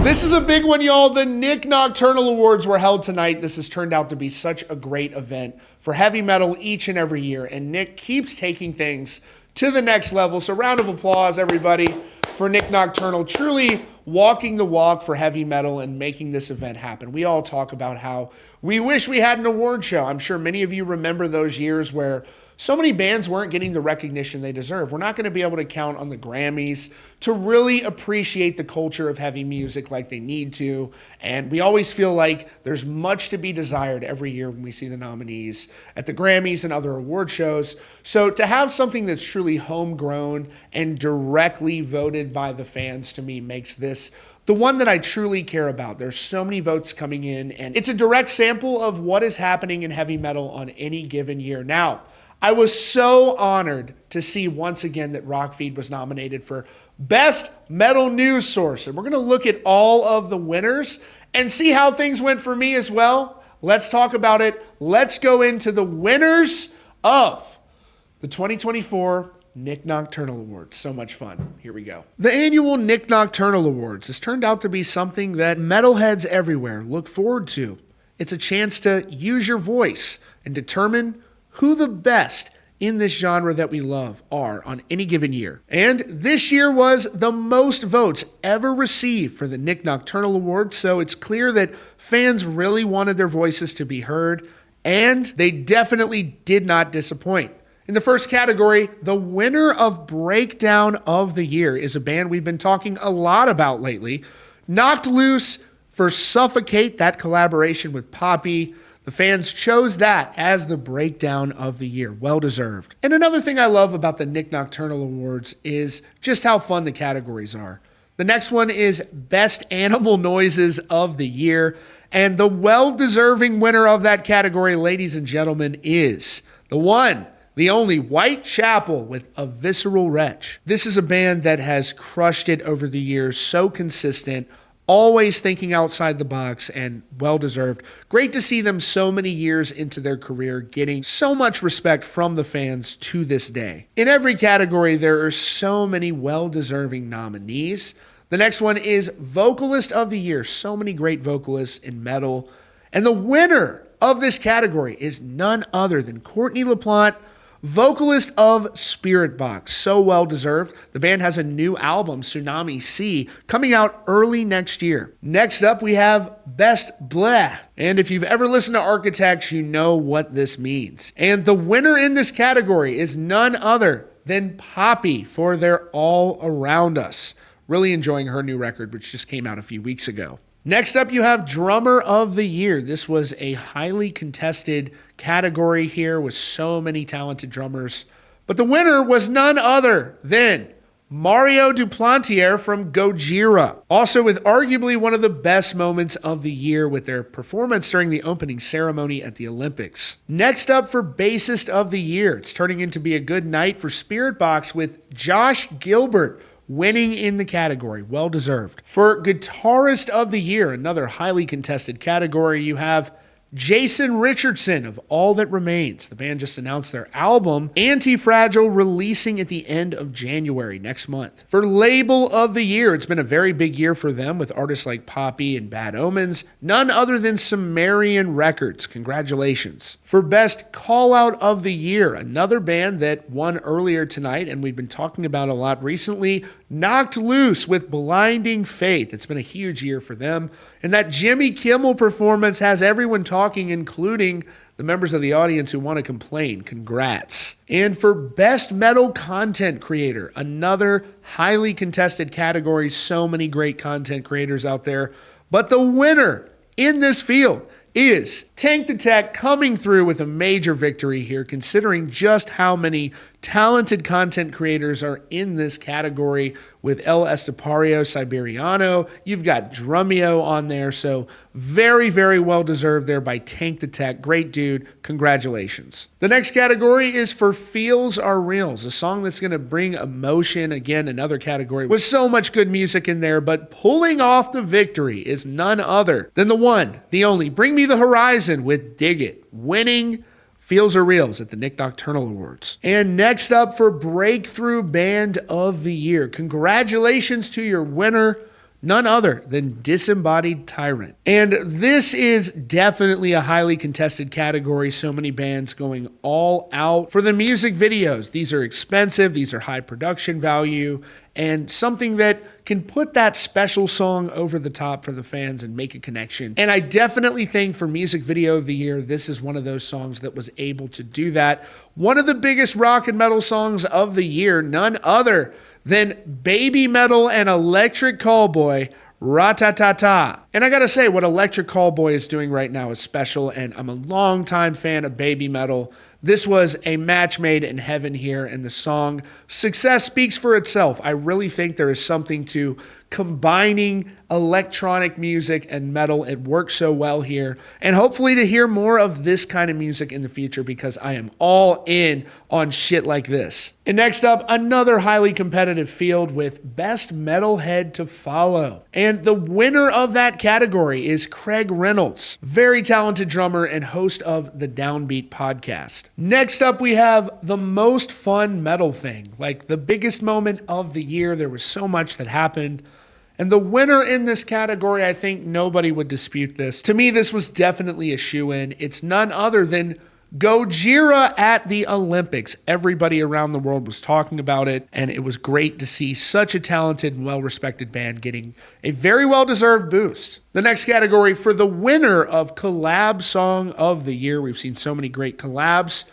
This is a big one, y'all. The Nik Nocturnal Awards were held tonight. This has turned out to be such a great event for heavy metal each and every year, and Nik keeps taking things to the next level. So round of applause, everybody, for Nik Nocturnal truly walking the walk for heavy metal and making this event happen. We all talk about how we wish we had an award show. I'm sure many of you remember those years where so many bands weren't getting the recognition they deserve. We're not going to be able to count on the Grammys to really appreciate the culture of heavy music like they need to. And we always feel like there's much to be desired every year when we see the nominees at the Grammys and other award shows. So to have something that's truly homegrown and directly voted by the fans, to me, makes this the one that I truly care about. There's so many votes coming in, and it's a direct sample of what is happening in heavy metal on any given year. Now, I was so honored to see once again that Rockfeed was nominated for Best Metal News Source. And we're going to look at all of the winners and see how things went for me as well. Let's talk about it. Let's go into the winners of the 2024 Nik Nocturnal Awards. So much fun. Here we go. The annual Nik Nocturnal Awards has turned out to be something that metalheads everywhere look forward to. It's a chance to use your voice and determine who the best in this genre that we love are on any given year. And this year was the most votes ever received for the Nik Nocturnal Awards, so it's clear that fans really wanted their voices to be heard, and they definitely did not disappoint. In the first category, the winner of Breakdown of the Year is a band we've been talking a lot about lately, Knocked Loose for Suffocate, that collaboration with Poppy. The fans chose that as the Breakdown of the Year. Well-deserved. And another thing I love about the Nik Nocturnal Awards is just how fun the categories are. The next one is Best Animal Noises of the Year. And the well-deserving winner of that category, ladies and gentlemen, is the one, the only Whitechapel with A Visceral Wretch. This is a band that has crushed it over the years, so consistent, always thinking outside the box, and well-deserved. Great to see them so many years into their career getting so much respect from the fans to this day. In every category, there are so many well-deserving nominees. The next one is Vocalist of the Year. So many great vocalists in metal. And the winner of this category is none other than Courtney LaPlante, vocalist of Spirit Box. So well deserved. The band has a new album, Tsunami Sea, coming out early next year. Next up, we have Best Bleh. And if you've ever listened to Architects, you know what this means. And the winner in this category is none other than Poppy for their All Around Us. Really enjoying her new record, which just came out a few weeks ago. Next up, you have Drummer of the Year. This was a highly contested category here with so many talented drummers. But the winner was none other than Mario Duplantier from Gojira. Also with arguably one of the best moments of the year with their performance during the opening ceremony at the Olympics. Next up for Bassist of the Year. It's turning into be a good night for Spirit Box with Josh Gilbert winning in the category. Well-deserved. For Guitarist of the Year, another highly contested category, you have Jason Richardson of All That Remains. The band just announced their album, Anti-Fragile, releasing at the end of January next month. For Label of the Year, it's been a very big year for them with artists like Poppy and Bad Omens, none other than Sumerian Records. Congratulations. For Best Callout of the Year, another band that won earlier tonight and we've been talking about a lot recently, Knocked Loose with Blinding Faith. It's been a huge year for them. And that Jimmy Kimmel performance has everyone talking, including the members of the audience who want to complain. Congrats. And for Best Metal Content Creator, another highly contested category. So many great content creators out there. But the winner in this field is Tank the Tech, coming through with a major victory here, considering just how many talented content creators are in this category with El Estepario Siberiano. You've got Drumeo on there, so very, very well deserved there by Tank the Tech. Great dude. Congratulations. The next category is for Feels Are Reals, a song that's going to bring emotion. Again, another category with so much good music in there, but pulling off the victory is none other than the one, the only, Bring Me the Horizon with Dig It, winning Feels Are Reals at the Nik Nocturnal Awards. And next up for Breakthrough Band of the Year, congratulations to your winner, none other than Disembodied Tyrant. And this is definitely a highly contested category. So many bands going all out for the music videos. These are expensive, these are high production value, and something that can put that special song over the top for the fans and make a connection. And I definitely think for Music Video of the Year, this is one of those songs that was able to do that. One of the biggest rock and metal songs of the year, none other than Baby Metal and Electric Callboy, Ratatata. And I gotta say, what Electric Callboy is doing right now is special, and I'm a longtime fan of Baby Metal. This was a match made in heaven here, and the song success speaks for itself. I really think there is something to combining electronic music and metal. It works so well here, and hopefully to hear more of this kind of music in the future, because I am all in on shit like this. And next up, another highly competitive field with Best Metalhead to Follow. And the winner of that category is Craig Reynolds, very talented drummer and host of the Downbeat podcast. Next up, we have the most fun metal thing, like the biggest moment of the year. There was so much that happened. And the winner in this category, I think nobody would dispute this. To me, this was definitely a shoo-in. It's none other than Gojira at the Olympics. Everybody around the world was talking about it, and it was great to see such a talented and well-respected band getting a very well-deserved boost. The next category for the winner of Collab Song of the Year. We've seen so many great collabs.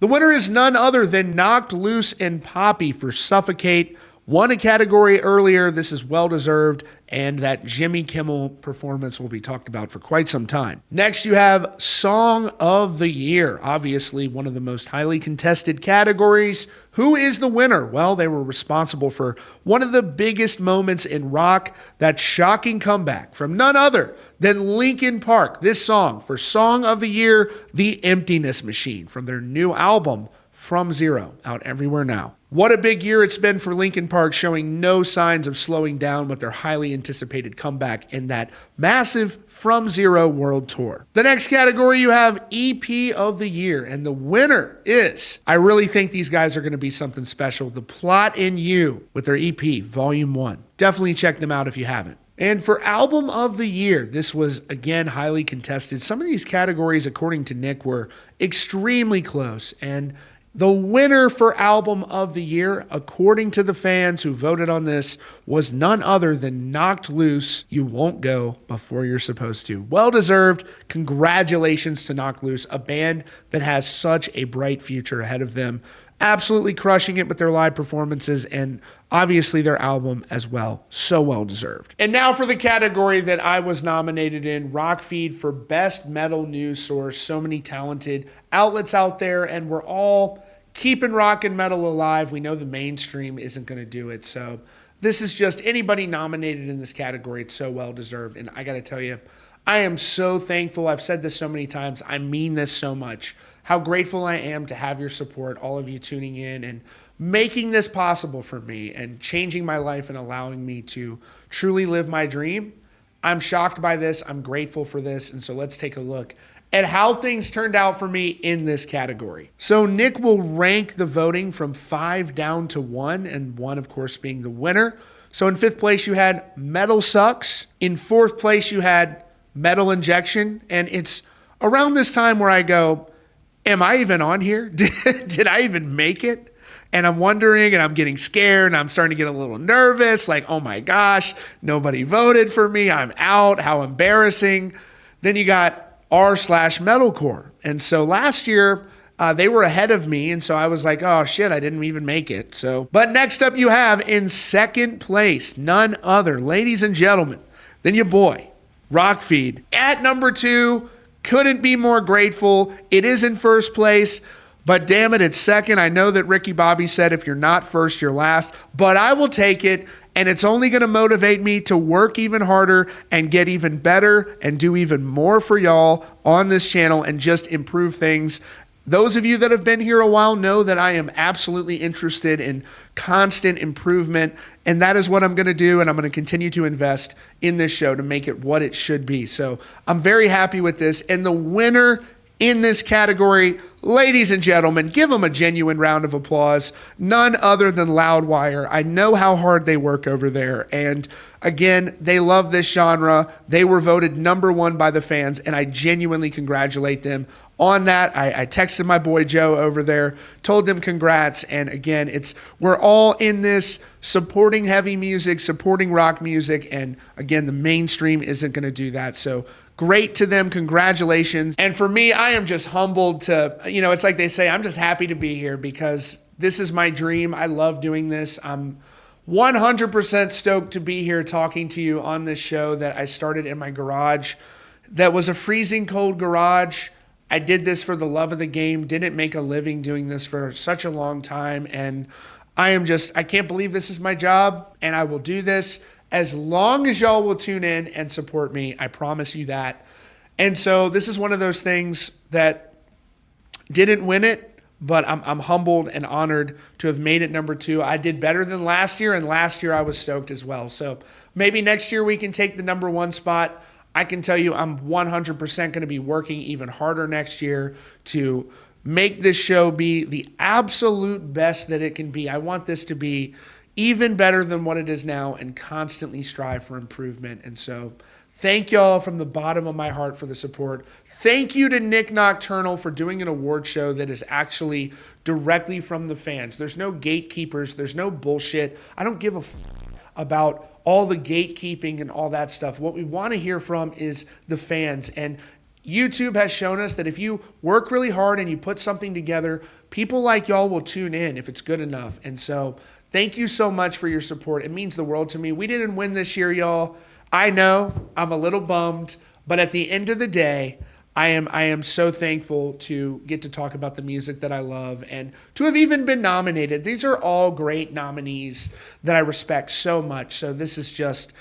The winner is none other than Knocked Loose and Poppy for Suffocate. Won a category earlier. This is well-deserved, and that Jimmy Kimmel performance will be talked about for quite some time. Next, you have Song of the Year. Obviously, one of the most highly contested categories. Who is the winner? Well, they were responsible for one of the biggest moments in rock, that shocking comeback from none other than Linkin Park. This song for Song of the Year, The Emptiness Machine, from their new album, From Zero, out everywhere now. What a big year it's been for Linkin Park, showing no signs of slowing down with their highly anticipated comeback in that massive From Zero world tour. The next category, you have EP of the Year, and the winner is, I really think these guys are going to be something special, The Plot in You with their EP, Volume 1. Definitely check them out if you haven't. And for Album of the Year, this was, again, highly contested. Some of these categories, according to Nick, were extremely close, and the winner for Album of the Year, according to the fans who voted on this, was none other than Knocked Loose, You Won't Go Before You're Supposed to. Well-deserved. Congratulations to Knocked Loose, a band that has such a bright future ahead of them. Absolutely crushing it with their live performances and obviously their album as well. So well-deserved. And now for the category that I was nominated in, Rockfeed for Best Metal News Source. So many talented outlets out there, and we're all keeping rock and metal alive. We know the mainstream isn't going to do it, so this is just anybody nominated in this category. It's so well-deserved, and I got to tell you, I am so thankful. I've said this so many times. I mean this so much. How grateful I am to have your support, all of you tuning in and making this possible for me and changing my life and allowing me to truly live my dream. I'm shocked by this. I'm grateful for this. And so let's take a look at how things turned out for me in this category. So Nick will rank the voting from 5 down to 1, and 1, of course, being the winner. So in 5th place, you had Metal Sucks. In 4th place, you had Metal Injection. And it's around this time where I go, am I even on here? Did I even make it? And I'm wondering, and I'm getting scared, and I'm starting to get a little nervous, like, oh my gosh, nobody voted for me. I'm out. How embarrassing. Then you got r/metalcore. And so last year, they were ahead of me, and so I was like, oh shit, I didn't even make it. So, but next up you have in 2nd place, none other, ladies and gentlemen, than your boy, Rockfeed. At number 2, couldn't be more grateful. It is in 1st place, but damn it, it's 2nd. I know that Ricky Bobby said if you're not 1st, you're last, but I will take it, and it's only going to motivate me to work even harder and get even better and do even more for y'all on this channel and just improve things. Those of you that have been here a while know that I am absolutely interested in constant improvement, and that is what I'm going to do, and I'm going to continue to invest in this show to make it what it should be. So I'm very happy with this, and the winner in this category. Ladies and gentlemen, give them a genuine round of applause. None other than Loudwire. I know how hard they work over there. And again, they love this genre. They were voted #1 by the fans, and I genuinely congratulate them on that. I texted my boy Joe over there, told them congrats. And again, we're all in this supporting heavy music, supporting rock music. And again, the mainstream isn't going to do that. So great to them. Congratulations. And for me, I am just humbled to, it's like they say, I'm just happy to be here because this is my dream. I love doing this. I'm 100% stoked to be here talking to you on this show that I started in my garage. That was a freezing cold garage. I did this for the love of the game, didn't make a living doing this for such a long time. And I can't believe this is my job, and I will do this as long as y'all will tune in and support me. I promise you that. And so this is one of those things that didn't win it, but I'm humbled and honored to have made it #2. I did better than last year, and last year I was stoked as well. So maybe next year we can take the #1 spot. I can tell you I'm 100% going to be working even harder next year to make this show be the absolute best that it can be. I want this to be even better than what it is now and constantly strive for improvement. And so thank y'all from the bottom of my heart for the support. Thank you to Nik Nocturnal for doing an award show that is actually directly from the fans. There's no gatekeepers. There's no bullshit. I don't give a about all the gatekeeping and all that stuff. What we want to hear from is the fans. And YouTube has shown us that if you work really hard and you put something together, people like y'all will tune in if it's good enough. And so thank you so much for your support. It means the world to me. We didn't win this year, y'all. I know I'm a little bummed, but at the end of the day, I am so thankful to get to talk about the music that I love and to have even been nominated. These are all great nominees that I respect so much. So this is just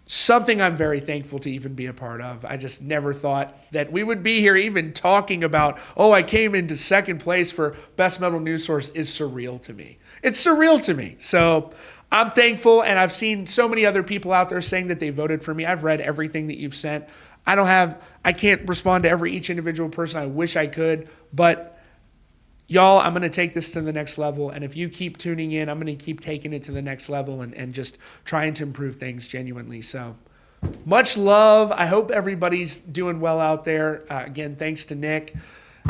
something I'm very thankful to even be a part of. I just never thought that we would be here even talking about, I came into second place for Best Metal News Source is surreal to me. It's surreal to me. So I'm thankful, and I've seen so many other people out there saying that they voted for me. I've read everything that you've sent. I can't respond to each individual person. I wish I could, but y'all, I'm going to take this to the next level. And if you keep tuning in, I'm going to keep taking it to the next level and just trying to improve things genuinely. So much love. I hope everybody's doing well out there. Again, thanks to Nick.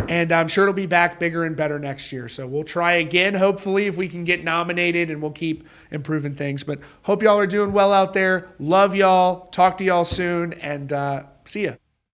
And I'm sure it'll be back bigger and better next year. So we'll try again, hopefully, if we can get nominated, and we'll keep improving things. But hope y'all are doing well out there. Love y'all. Talk to y'all soon. And see ya.